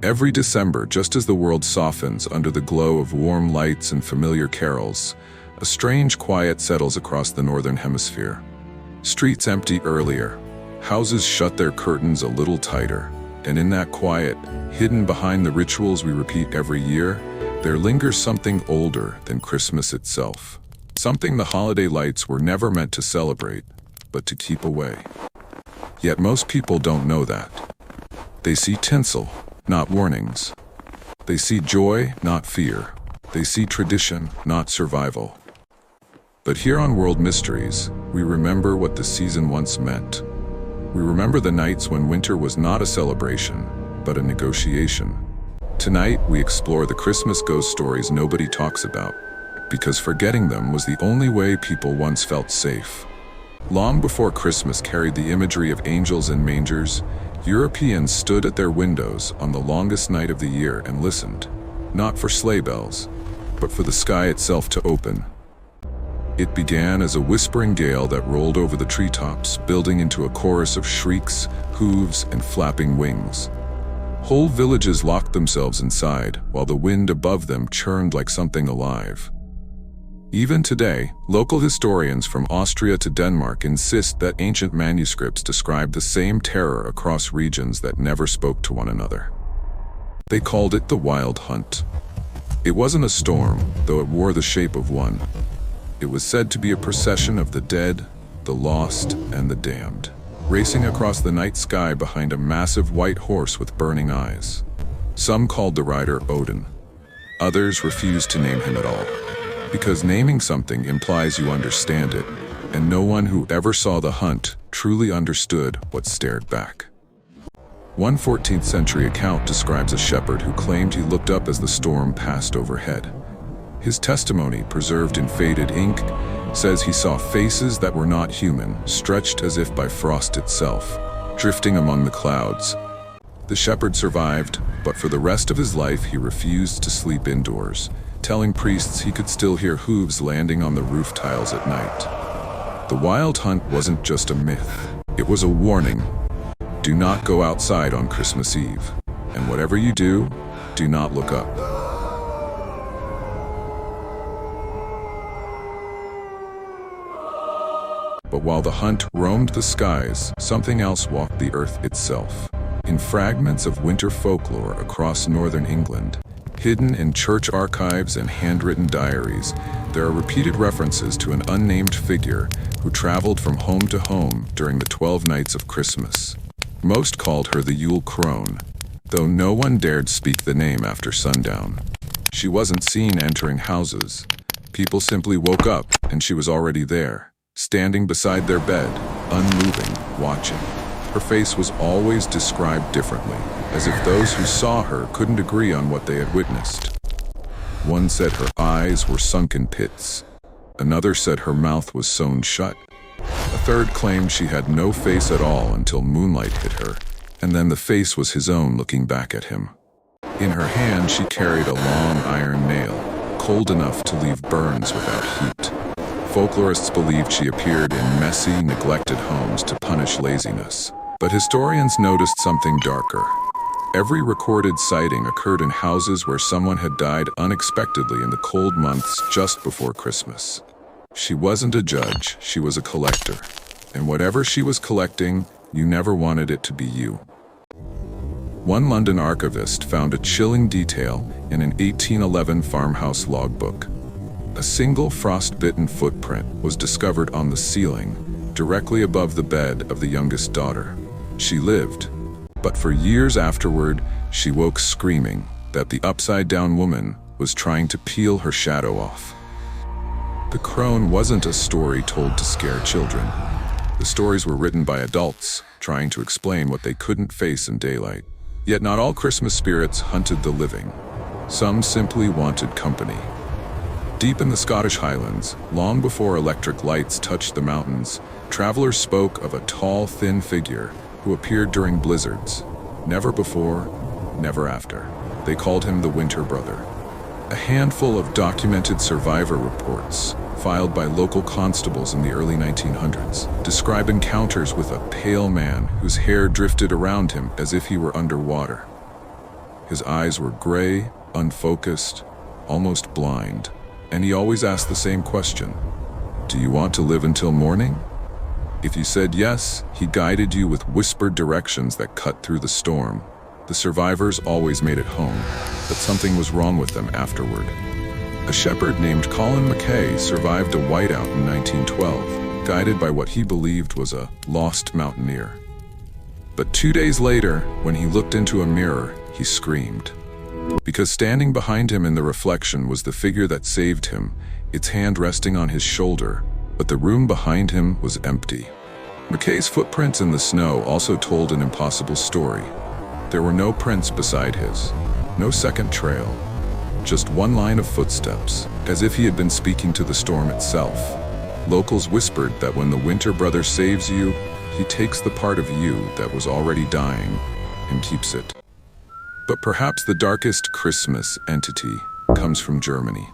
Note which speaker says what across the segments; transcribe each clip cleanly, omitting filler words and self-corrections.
Speaker 1: Every December, just as the world softens under the glow of warm lights and familiar carols, a strange quiet settles across the northern hemisphere. Streets empty earlier, houses shut their curtains a little tighter, and in that quiet, hidden behind the rituals we repeat every year, there lingers something older than Christmas itself. Something the holiday lights were never meant to celebrate, but to keep away. Yet most people don't know that. They see tinsel, not warnings. They see joy, not fear. They see tradition, not survival. But here on World Mysteries, we remember what the season once meant. We remember the nights when winter was not a celebration, but a negotiation. Tonight, we explore the Christmas ghost stories nobody talks about, because forgetting them was the only way people once felt safe. Long before Christmas carried the imagery of angels and mangers, Europeans stood at their windows on the longest night of the year and listened, not for sleigh bells, but for the sky itself to open. It began as a whispering gale that rolled over the treetops, building into a chorus of shrieks, hooves, and flapping wings. Whole villages locked themselves inside, while the wind above them churned like something alive. Even today, local historians from Austria to Denmark insist that ancient manuscripts describe the same terror across regions that never spoke to one another. They called it the Wild Hunt. It wasn't a storm, though it wore the shape of one. It was said to be a procession of the dead, the lost, and the damned, racing across the night sky behind a massive white horse with burning eyes. Some called the rider Odin. Others refused to name him at all, because naming something implies you understand it, and no one who ever saw the hunt truly understood what stared back. One 14th century account describes a shepherd who claimed he looked up as the storm passed overhead. His testimony, preserved in faded ink, says he saw faces that were not human, stretched as if by frost itself, drifting among the clouds. The shepherd survived, but for the rest of his life he refused to sleep indoors, telling priests he could still hear hooves landing on the roof tiles at night. The Wild Hunt wasn't just a myth, it was a warning. Do not go outside on Christmas Eve, and whatever you do, do not look up. But while the hunt roamed the skies, something else walked the earth itself. In fragments of winter folklore across northern England, hidden in church archives and handwritten diaries, there are repeated references to an unnamed figure who traveled from home to home during the 12 nights of Christmas. Most called her the Yule Crone, though no one dared speak the name after sundown. She wasn't seen entering houses. People simply woke up and she was already there, standing beside their bed, unmoving, watching. Her face was always described differently, as if those who saw her couldn't agree on what they had witnessed. One said her eyes were sunken pits. Another said her mouth was sewn shut. A third claimed she had no face at all until moonlight hit her, and then the face was his own looking back at him. In her hand she carried a long iron nail, cold enough to leave burns without heat. Folklorists believed she appeared in messy, neglected homes to punish laziness. But historians noticed something darker. Every recorded sighting occurred in houses where someone had died unexpectedly in the cold months just before Christmas. She wasn't a judge, she was a collector. And whatever she was collecting, you never wanted it to be you. One London archivist found a chilling detail in an 1811 farmhouse logbook. A single frost-bitten footprint was discovered on the ceiling, directly above the bed of the youngest daughter. She lived, but for years afterward, she woke screaming that the upside-down woman was trying to peel her shadow off. The Crone wasn't a story told to scare children. The stories were written by adults, trying to explain what they couldn't face in daylight. Yet not all Christmas spirits hunted the living. Some simply wanted company. Deep in the Scottish Highlands, long before electric lights touched the mountains, travelers spoke of a tall, thin figure who appeared during blizzards. Never before, never after. They called him the Winter Brother. A handful of documented survivor reports, filed by local constables in the early 1900s, describe encounters with a pale man whose hair drifted around him as if he were underwater. His eyes were gray, unfocused, almost blind, and he always asked the same question: "Do you want to live until morning?" If you said yes, he guided you with whispered directions that cut through the storm. The survivors always made it home, but something was wrong with them afterward. A shepherd named Colin McKay survived a whiteout in 1912, guided by what he believed was a lost mountaineer. But 2 days later, when he looked into a mirror, he screamed. Because standing behind him in the reflection was the figure that saved him, its hand resting on his shoulder, but the room behind him was empty. McKay's footprints in the snow also told an impossible story. There were no prints beside his, no second trail, just one line of footsteps, as if he had been speaking to the storm itself. Locals whispered that when the Winter Brother saves you, he takes the part of you that was already dying and keeps it. But perhaps the darkest Christmas entity comes from Germany.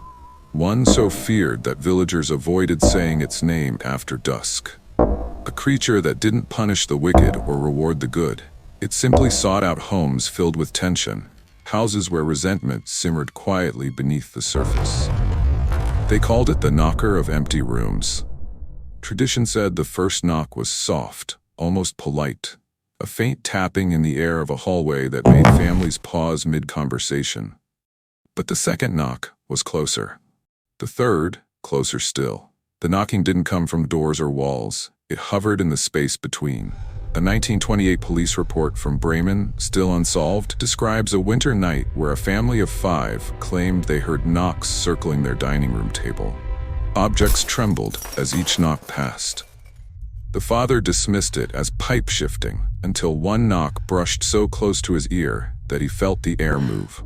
Speaker 1: One so feared that villagers avoided saying its name after dusk. A creature that didn't punish the wicked or reward the good. It simply sought out homes filled with tension, houses where resentment simmered quietly beneath the surface. They called it the knocker of empty rooms. Tradition said the first knock was soft, almost polite, a faint tapping in the air of a hallway that made families pause mid-conversation. But the second knock was closer. The third, closer still. The knocking didn't come from doors or walls. It hovered in the space between. A 1928 police report from Bremen, still unsolved, describes a winter night where a family of 5 claimed they heard knocks circling their dining room table. Objects trembled as each knock passed. The father dismissed it as pipe shifting until one knock brushed so close to his ear that he felt the air move.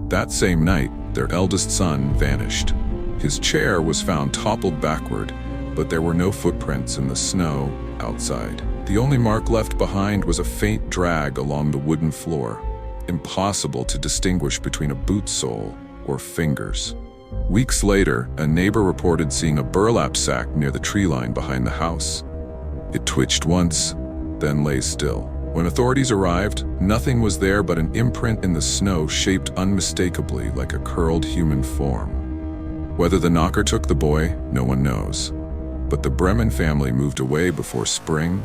Speaker 1: That same night, their eldest son vanished. His chair was found toppled backward, but there were no footprints in the snow outside. The only mark left behind was a faint drag along the wooden floor, impossible to distinguish between a boot sole or fingers. Weeks later, a neighbor reported seeing a burlap sack near the tree line behind the house. It twitched once, then lay still. When authorities arrived, nothing was there but an imprint in the snow shaped unmistakably like a curled human form. Whether the knocker took the boy, no one knows. But the Bremen family moved away before spring,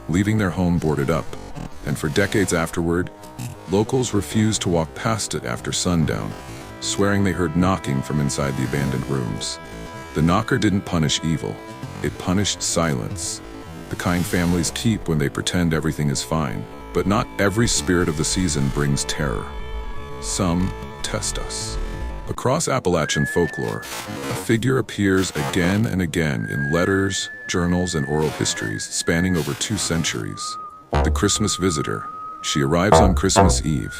Speaker 1: leaving their home boarded up. And for decades afterward, locals refused to walk past it after sundown, swearing they heard knocking from inside the abandoned rooms. The knocker didn't punish evil. It punished silence, the kind families keep when they pretend everything is fine. But not every spirit of the season brings terror. Some test us. Across Appalachian folklore, a figure appears again and again in letters, journals, and oral histories spanning over 2 centuries. The Christmas visitor. She arrives on Christmas Eve,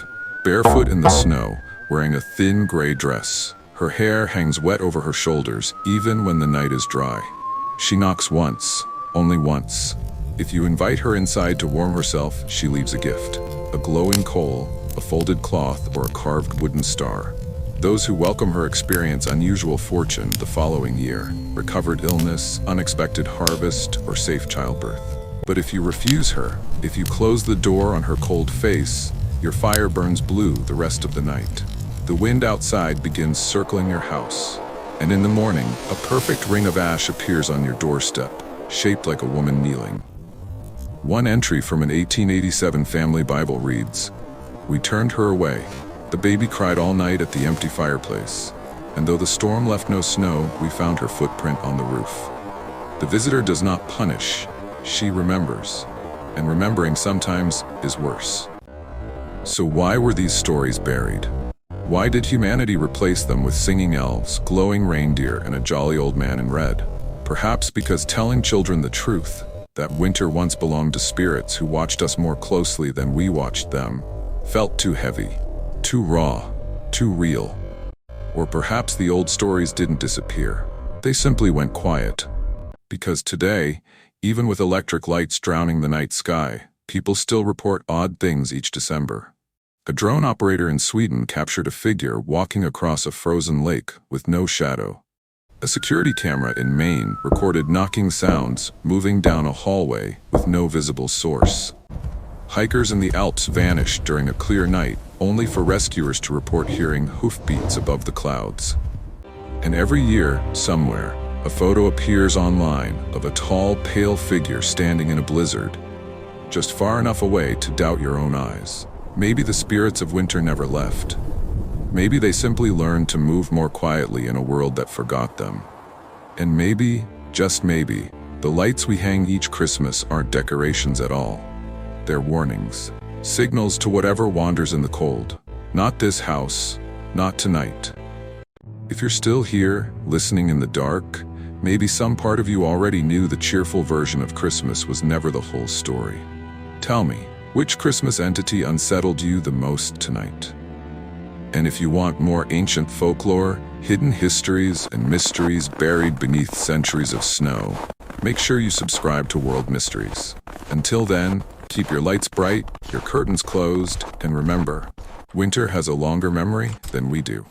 Speaker 1: barefoot in the snow, wearing a thin gray dress. Her hair hangs wet over her shoulders, even when the night is dry. She knocks once, only once. If you invite her inside to warm herself, she leaves a gift: a glowing coal, a folded cloth, or a carved wooden star. Those who welcome her experience unusual fortune the following year: recovered illness, unexpected harvest, or safe childbirth. But if you refuse her, if you close the door on her cold face, your fire burns blue the rest of the night. The wind outside begins circling your house, and in the morning, a perfect ring of ash appears on your doorstep, shaped like a woman kneeling. One entry from an 1887 family Bible reads, "We turned her away. The baby cried all night at the empty fireplace, and though the storm left no snow, we found her footprint on the roof." The visitor does not punish, she remembers, and remembering sometimes is worse. So why were these stories buried? Why did humanity replace them with singing elves, glowing reindeer, and a jolly old man in red? Perhaps because telling children the truth, that winter once belonged to spirits who watched us more closely than we watched them, felt too heavy. Too raw, too real. Or perhaps the old stories didn't disappear. They simply went quiet. Because today, even with electric lights drowning the night sky, people still report odd things each December. A drone operator in Sweden captured a figure walking across a frozen lake with no shadow. A security camera in Maine recorded knocking sounds moving down a hallway with no visible source. Hikers in the Alps vanished during a clear night, only for rescuers to report hearing hoofbeats above the clouds. And every year, somewhere, a photo appears online of a tall, pale figure standing in a blizzard, just far enough away to doubt your own eyes. Maybe the spirits of winter never left. Maybe they simply learned to move more quietly in a world that forgot them. And maybe, just maybe, the lights we hang each Christmas aren't decorations at all. They're warnings, signals to whatever wanders in the cold. Not this house, not tonight. If you're still here, listening in the dark, maybe some part of you already knew the cheerful version of Christmas was never the whole story. Tell me, which Christmas entity unsettled you the most tonight? And if you want more ancient folklore, hidden histories, and mysteries buried beneath centuries of snow, make sure you subscribe to World Mysteries. Until then, keep your lights bright, your curtains closed, and remember, winter has a longer memory than we do.